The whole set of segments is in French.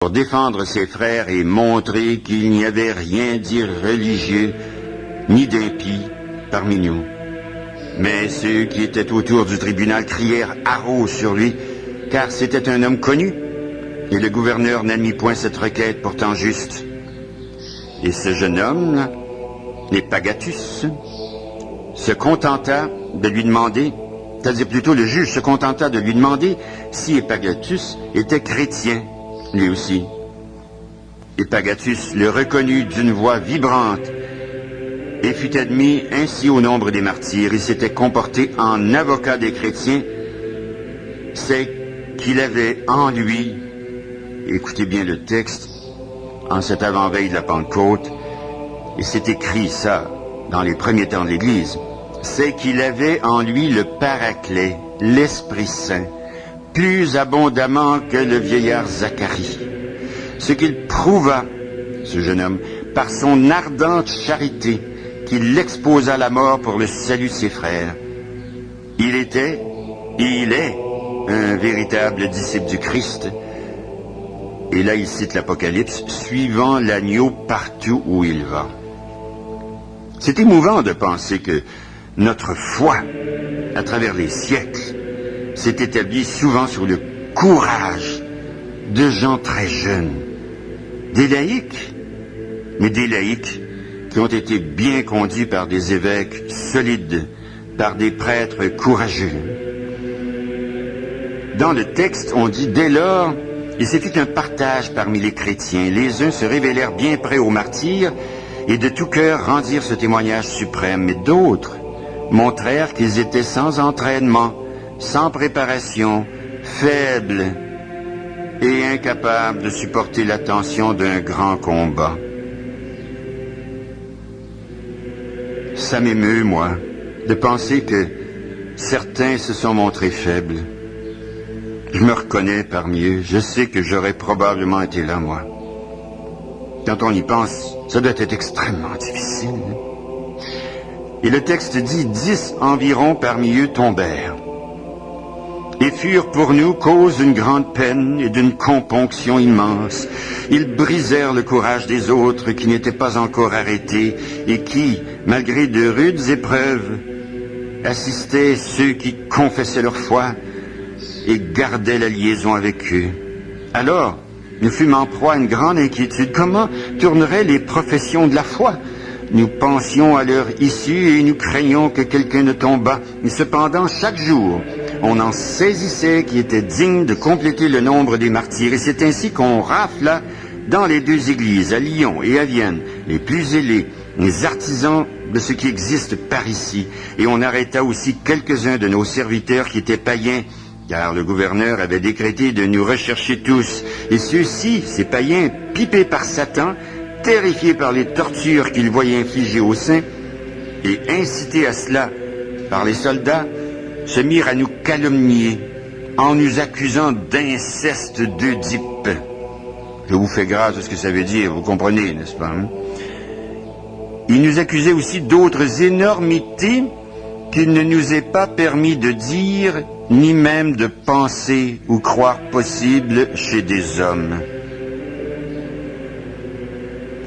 pour défendre ses frères et montrer qu'il n'y avait rien d'irreligieux ni d'impie parmi nous. Mais ceux qui étaient autour du tribunal crièrent haro sur lui, car c'était un homme connu, et le gouverneur n'admit point cette requête pourtant juste. Et ce jeune homme, Epagatus, se contenta de lui demander, c'est-à-dire plutôt le juge se contenta de lui demander si Epagatus était chrétien, lui aussi. Epagatus le reconnut d'une voix vibrante et fut admis ainsi au nombre des martyrs. Il s'était comporté en avocat des chrétiens. C'est qu'il avait en lui, écoutez bien le texte, en cette avant-veille de la Pentecôte, et c'est écrit ça dans les premiers temps de l'Église, c'est qu'il avait en lui le Paraclet, l'Esprit Saint, plus abondamment que le vieillard Zacharie. Ce qu'il prouva, ce jeune homme, par son ardente charité, qu'il l'exposa à la mort pour le salut de ses frères. Il était, et il est, un véritable disciple du Christ. Et là, il cite l'Apocalypse, suivant l'agneau partout où il va. C'est émouvant de penser que notre foi, à travers les siècles, s'est établie souvent sur le courage de gens très jeunes, des laïcs, mais des laïcs qui ont été bien conduits par des évêques solides, par des prêtres courageux. Dans le texte, on dit, dès lors, il s'est fait un partage parmi les chrétiens. Les uns se révélèrent bien prêts aux martyrs et de tout cœur rendirent ce témoignage suprême, mais d'autres montrèrent qu'ils étaient sans entraînement, sans préparation, faibles et incapables de supporter la tension d'un grand combat. Ça m'émeut, moi, de penser que certains se sont montrés faibles. Je me reconnais parmi eux. Je sais que j'aurais probablement été là, moi. Quand on y pense, ça doit être extrêmement difficile. Et le texte dit, 10 environ parmi eux tombèrent et furent pour nous cause d'une grande peine et d'une componction immense. Ils brisèrent le courage des autres qui n'étaient pas encore arrêtés et qui, malgré de rudes épreuves, assistaient ceux qui confessaient leur foi et gardaient la liaison avec eux. Alors, nous fûmes en proie à une grande inquiétude. Comment tourneraient les professions de la foi? Nous pensions à leur issue et nous craignions que quelqu'un ne tombât. Mais cependant, chaque jour, on en saisissait qui était digne de compléter le nombre des martyrs. Et c'est ainsi qu'on rafla dans les deux églises, à Lyon et à Vienne, les plus zélés, les artisans de ce qui existe par ici. Et on arrêta aussi quelques-uns de nos serviteurs qui étaient païens, car le gouverneur avait décrété de nous rechercher tous. Et ceux-ci, ces païens, pipés par Satan, terrifiés par les tortures qu'ils voyaient infliger aux saints, et incités à cela par les soldats, se mirent à nous calomnier en nous accusant d'inceste d'Œdipe. Je vous fais grâce de ce que ça veut dire, vous comprenez, n'est-ce pas? Ils nous accusaient aussi d'autres énormités qu'il ne nous est pas permis de dire, ni même de penser ou croire possible chez des hommes.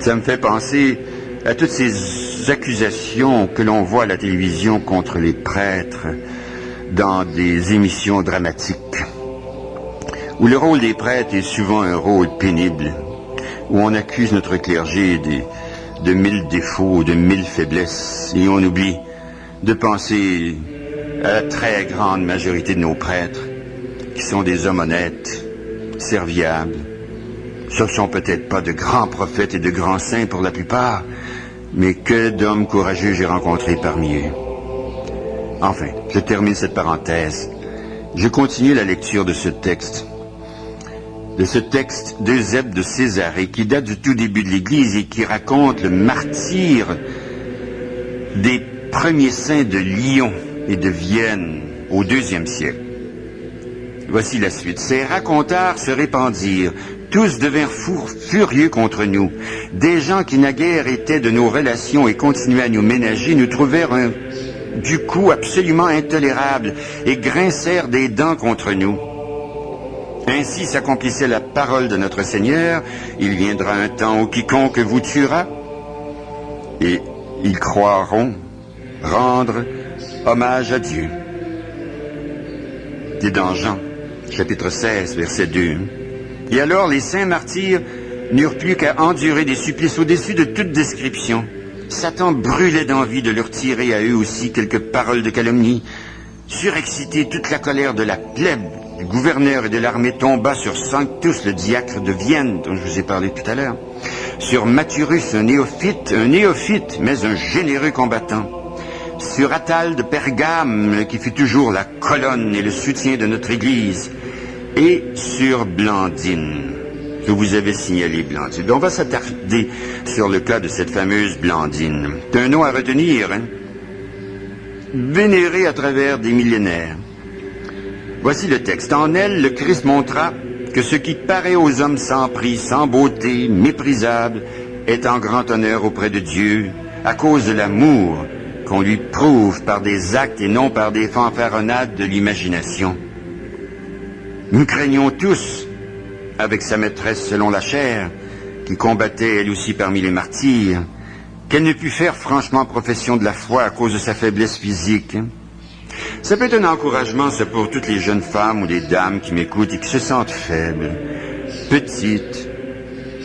Ça me fait penser à toutes ces accusations que l'on voit à la télévision contre les prêtres dans des émissions dramatiques, où le rôle des prêtres est souvent un rôle pénible, où on accuse notre clergé de 1000 défauts, de 1000 faiblesses, et on oublie de penser à la très grande majorité de nos prêtres, qui sont des hommes honnêtes, serviables. Ce ne sont peut-être pas de grands prophètes et de grands saints pour la plupart, mais que d'hommes courageux j'ai rencontrés parmi eux. Enfin, je termine cette parenthèse. Je continue la lecture de ce texte. d'Eusèbe de Césarée, qui date du tout début de l'Église et qui raconte le martyre des premiers saints de Lyon et de Vienne au IIe siècle. Voici la suite. Ces racontars se répandirent. Tous devinrent furieux contre nous. Des gens qui naguère étaient de nos relations et continuaient à nous ménager nous trouvèrent du coup absolument intolérable et grincèrent des dents contre nous. Ainsi s'accomplissait la parole de notre Seigneur, il viendra un temps où quiconque vous tuera, et ils croiront rendre hommage à Dieu. C'est dans Jean, chapitre 16, verset 2. Et alors les saints martyrs n'eurent plus qu'à endurer des supplices au-dessus de toute description. Satan brûlait d'envie de leur tirer à eux aussi quelques paroles de calomnie. Surexcité, toute la colère de la plèbe, du gouverneur et de l'armée tomba sur Sanctus, le diacre de Vienne, dont je vous ai parlé tout à l'heure, sur Mathurus, un néophyte, mais un généreux combattant, sur Attal de Pergame, qui fut toujours la colonne et le soutien de notre Église, et sur Blandine, que vous avez signalé, Blandine. On va s'attarder sur le cas de cette fameuse Blandine. C'est un nom à retenir, hein? Vénérée à travers des millénaires. Voici le texte. En elle, le Christ montra que ce qui paraît aux hommes sans prix, sans beauté, méprisable, est en grand honneur auprès de Dieu, à cause de l'amour qu'on lui prouve par des actes et non par des fanfaronnades de l'imagination. Nous craignons tous, avec sa maîtresse selon la chair, qui combattait elle aussi parmi les martyrs, qu'elle ne put faire franchement profession de la foi à cause de sa faiblesse physique. Ça peut être un encouragement, ça, pour toutes les jeunes femmes ou les dames qui m'écoutent et qui se sentent faibles, petites,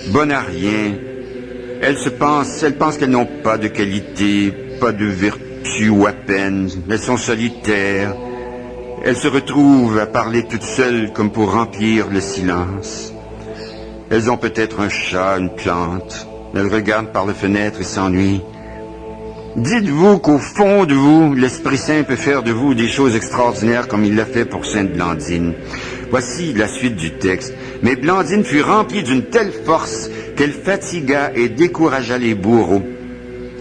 bonnes à rien. Elles pensent qu'elles n'ont pas de qualité, pas de vertu ou à peine. Elles sont solitaires. Elles se retrouvent à parler toutes seules comme pour remplir le silence. Elles ont peut-être un chat, une plante. Elles regardent par la fenêtre et s'ennuient. Dites-vous qu'au fond de vous, l'Esprit Saint peut faire de vous des choses extraordinaires comme il l'a fait pour Sainte Blandine. Voici la suite du texte. Mais Blandine fut remplie d'une telle force qu'elle fatigua et découragea les bourreaux,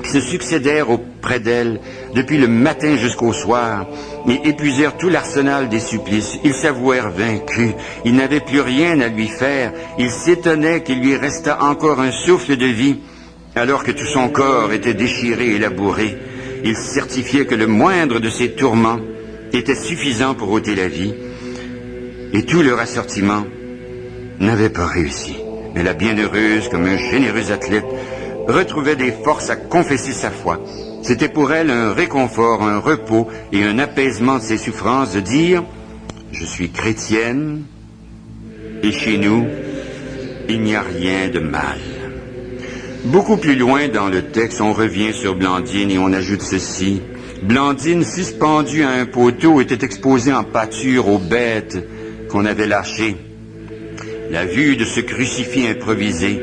qui se succédèrent auprès d'elle depuis le matin jusqu'au soir, et épuisèrent tout l'arsenal des supplices. Ils s'avouèrent vaincus, ils n'avaient plus rien à lui faire, ils s'étonnaient qu'il lui restât encore un souffle de vie, alors que tout son corps était déchiré et labouré. Ils certifiaient que le moindre de ces tourments était suffisant pour ôter la vie, et tout leur assortiment n'avait pas réussi. Mais la bienheureuse, comme un généreux athlète, retrouvait des forces à confesser sa foi. C'était pour elle un réconfort, un repos et un apaisement de ses souffrances de dire « Je suis chrétienne et chez nous, il n'y a rien de mal ». Beaucoup plus loin dans le texte, on revient sur Blandine et on ajoute ceci. Blandine, suspendue à un poteau, était exposée en pâture aux bêtes qu'on avait lâchées. La vue de ce crucifix improvisé,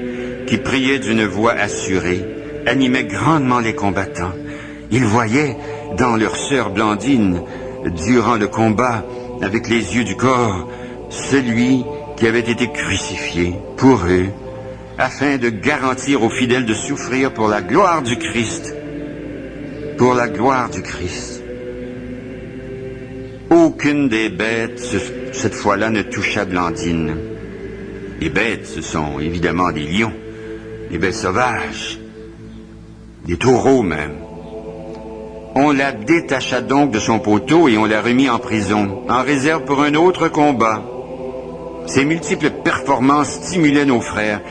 qui priait d'une voix assurée, animait grandement les combattants. Ils voyaient dans leur sœur Blandine, durant le combat, avec les yeux du corps, celui qui avait été crucifié pour eux, afin de garantir aux fidèles de souffrir pour la gloire du Christ. Pour la gloire du Christ. Aucune des bêtes, cette fois-là, ne toucha Blandine. Les bêtes, ce sont évidemment des lions, des bêtes sauvages, des taureaux même. On la détacha donc de son poteau et on la remit en prison, en réserve pour un autre combat. Ces multiples performances stimulaient nos frères.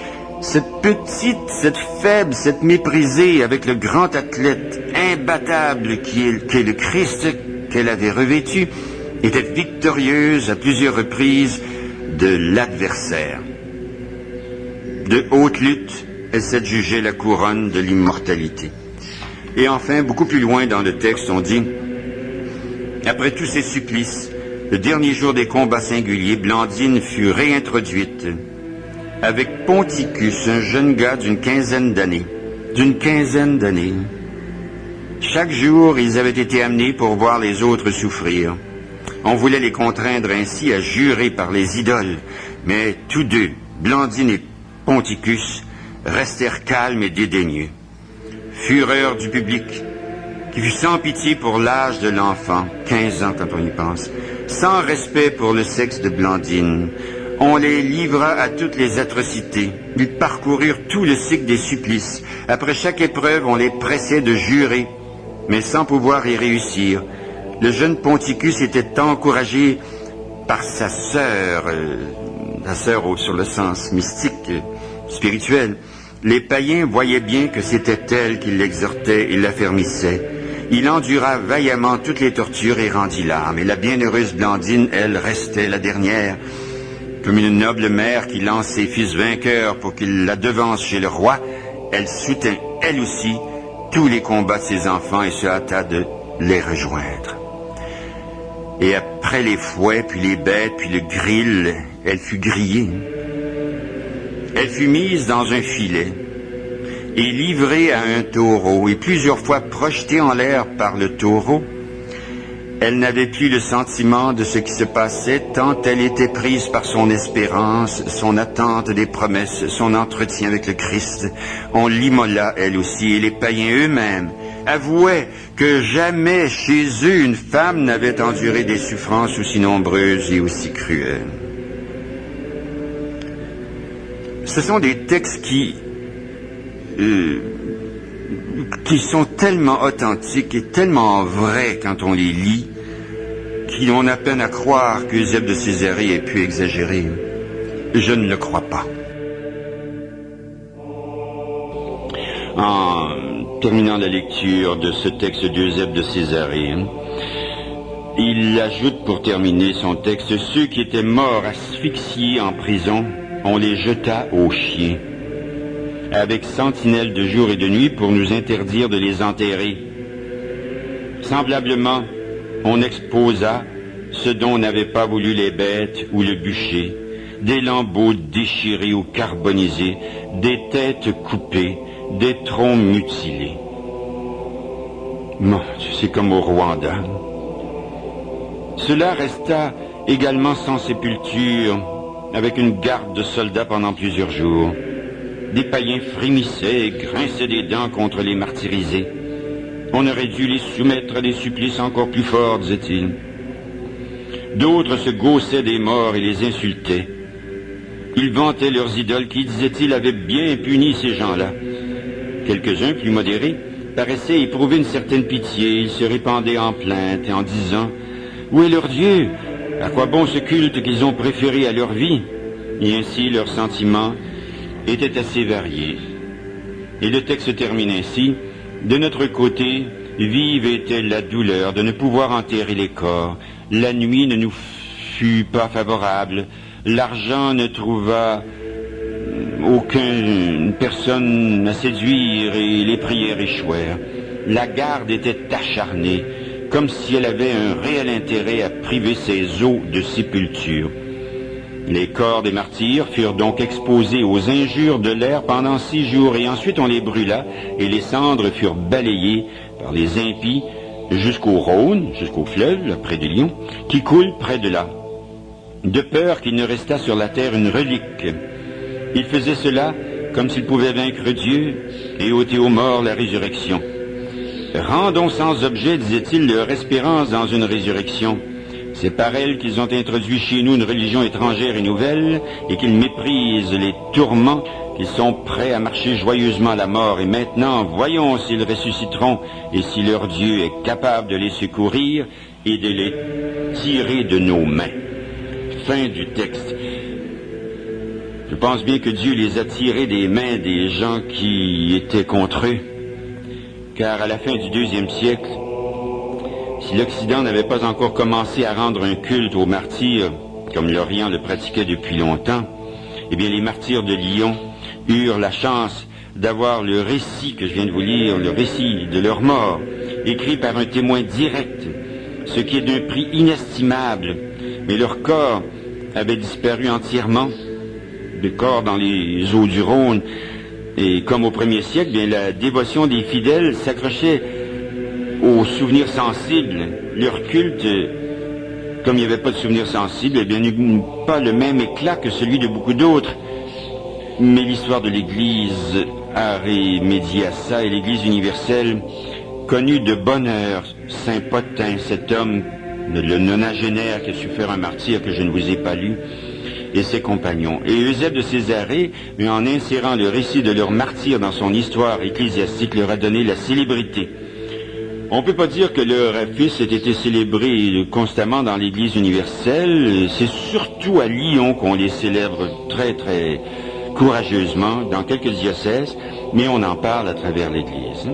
Cette petite, cette faible, cette méprisée avec le grand athlète imbattable qui est le Christ qu'elle avait revêtu, était victorieuse à plusieurs reprises de l'adversaire. De haute lutte, elle s'adjugeait la couronne de l'immortalité. Et enfin, beaucoup plus loin dans le texte, on dit « Après tous ces supplices, le dernier jour des combats singuliers, Blandine fut réintroduite avec Ponticus, un jeune gars d'une quinzaine d'années. Chaque jour, ils avaient été amenés pour voir les autres souffrir. On voulait les contraindre ainsi à jurer par les idoles, mais tous deux, Blandine et Ponticus, restèrent calmes et dédaigneux. Fureur du public, qui fut sans pitié pour l'âge de l'enfant, 15 ans quand on y pense, sans respect pour le sexe de Blandine. On les livra à toutes les atrocités. Ils parcoururent tout le cycle des supplices. Après chaque épreuve, on les pressait de jurer, mais sans pouvoir y réussir. Le jeune Ponticus était encouragé par sa sœur, ma sœur, sur le sens mystique, spirituel. Les païens voyaient bien que c'était elle qui l'exhortait et l'affermissait. Il endura vaillamment toutes les tortures et rendit l'âme. Et la bienheureuse Blandine, elle, restait la dernière, comme une noble mère qui lance ses fils vainqueurs pour qu'ils la devancent chez le roi. Elle soutint, elle aussi, tous les combats de ses enfants et se hâta de les rejoindre. Et après les fouets, puis les bêtes, puis le grill, elle fut grillée. Elle fut mise dans un filet et livrée à un taureau, et plusieurs fois projetée en l'air par le taureau. Elle n'avait plus le sentiment de ce qui se passait, tant elle était prise par son espérance, son attente des promesses, son entretien avec le Christ. On l'immola, elle aussi, et les païens eux-mêmes avouaient que jamais chez eux une femme n'avait enduré des souffrances aussi nombreuses et aussi cruelles. Ce sont des textes qui sont tellement authentiques et tellement vrais quand on les lit, qu'on a peine à croire qu'Eusèbe de Césarée ait pu exagérer. Je ne le crois pas. En terminant la lecture de ce texte d'Eusèbe de Césarée, il ajoute pour terminer son texte: ceux qui étaient morts asphyxiés en prison, on les jeta aux chiens, avec sentinelles de jour et de nuit pour nous interdire de les enterrer. Semblablement, on exposa ce dont n'avaient pas voulu les bêtes ou le bûcher, des lambeaux déchirés ou carbonisés, des têtes coupées, des troncs mutilés. Mon Dieu, c'est comme au Rwanda. Cela resta également sans sépulture, avec une garde de soldats pendant plusieurs jours. Des païens frémissaient et grinçaient des dents contre les martyrisés. On aurait dû les soumettre à des supplices encore plus forts, disait-il. D'autres se gaussaient des morts et les insultaient. Ils vantaient leurs idoles qui, disait-il, avaient bien puni ces gens-là. Quelques-uns, plus modérés, paraissaient éprouver une certaine pitié. Ils se répandaient en plaintes et en disant: « Où est leur Dieu? À quoi bon ce culte qu'ils ont préféré à leur vie ?» Et ainsi leurs sentiments étaient assez variés. Et le texte termine ainsi: « De notre côté, vive était la douleur de ne pouvoir enterrer les corps. La nuit ne nous fut pas favorable. L'argent ne trouva aucune personne à séduire et les prières échouèrent. La garde était acharnée, comme si elle avait un réel intérêt à priver ses os de sépulture. Les corps des martyrs furent donc exposés aux injures de l'air pendant 6 jours, et ensuite on les brûla, et les cendres furent balayées par les impies jusqu'au Rhône, jusqu'au fleuve, là, près de Lyon, qui coule près de là, de peur qu'il ne restât sur la terre une relique. Ils faisaient cela comme s'ils pouvaient vaincre Dieu et ôter aux morts la résurrection. Rendons sans objet, disait-il, leur espérance dans une résurrection. C'est par elle qu'ils ont introduit chez nous une religion étrangère et nouvelle, et qu'ils méprisent les tourments, qu'ils sont prêts à marcher joyeusement à la mort. Et maintenant, voyons s'ils ressusciteront, et si leur Dieu est capable de les secourir et de les tirer de nos mains. » Fin du texte. Je pense bien que Dieu les a tirés des mains des gens qui étaient contre eux, car à la fin du IIe siècle, si l'Occident n'avait pas encore commencé à rendre un culte aux martyrs, comme l'Orient le pratiquait depuis longtemps, eh bien les martyrs de Lyon eurent la chance d'avoir le récit que je viens de vous lire, le récit de leur mort, écrit par un témoin direct, ce qui est d'un prix inestimable. Mais leur corps avait disparu entièrement, le corps dans les eaux du Rhône, et comme au 1er siècle, bien la dévotion des fidèles s'accrochait aux souvenirs sensibles. Leur culte, comme il n'y avait pas de souvenirs sensibles, eh bien, n'eut pas le même éclat que celui de beaucoup d'autres. Mais l'histoire de l'Église a remédié à ça, et l'Église universelle connut de bonne heure Saint Potin, cet homme, le nonagénaire qui a su faire un martyr que je ne vous ai pas lu, et ses compagnons. Et Eusèbe de Césarée, en insérant le récit de leur martyr dans son histoire ecclésiastique, leur a donné la célébrité. On ne peut pas dire que leur fils ait été célébré constamment dans l'Église universelle. C'est surtout à Lyon qu'on les célèbre très, très courageusement, dans quelques diocèses, mais on en parle à travers l'Église.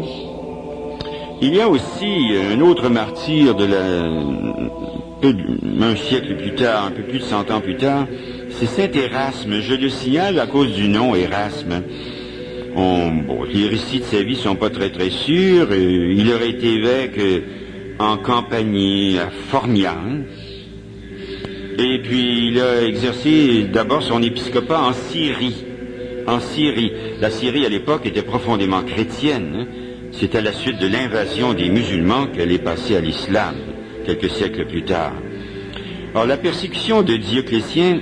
Il y a aussi un autre martyr un siècle plus tard, un peu plus de 100 ans plus tard, c'est saint Érasme. Je le signale à cause du nom Érasme. Les récits de sa vie sont pas très très sûrs. Il aurait été évêque en Campanie, à Formia. Et puis il a exercé d'abord son épiscopat en Syrie. En Syrie. La Syrie à l'époque était profondément chrétienne. C'est à la suite de l'invasion des musulmans qu'elle est passée à l'islam, quelques siècles plus tard. Alors la persécution de Dioclétien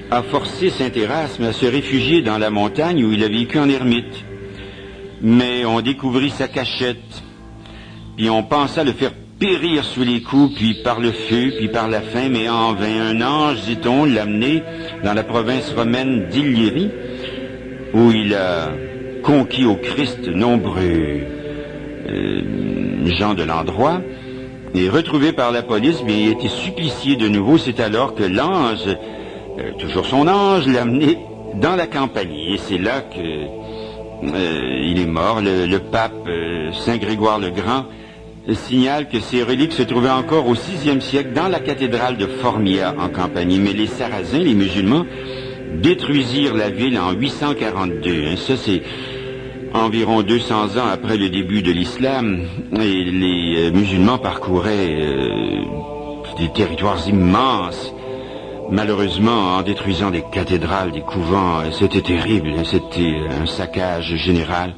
a forcé saint Érasme à se réfugier dans la montagne où il a vécu en ermite. Mais on découvrit sa cachette, puis on pensa le faire périr sous les coups, puis par le feu, puis par la faim, mais en vain. Un ange, dit-on, l'a amené dans la province romaine d'Illyrie, où il a conquis au Christ nombreux gens de l'endroit, et retrouvé par la police, mais il a été supplicié de nouveau. C'est alors que l'ange, toujours son ange, l'a amené dans la Campanie, et c'est là que il est mort. Le pape Saint Grégoire le Grand signale que ses reliques se trouvaient encore au VIe siècle dans la cathédrale de Formia en Campanie, mais les Sarrasins, les musulmans, détruisirent la ville en 842. Ça, c'est environ 200 ans après le début de l'islam, et les musulmans parcouraient des territoires immenses, malheureusement en détruisant des cathédrales, des couvents. C'était terrible, c'était un saccage général.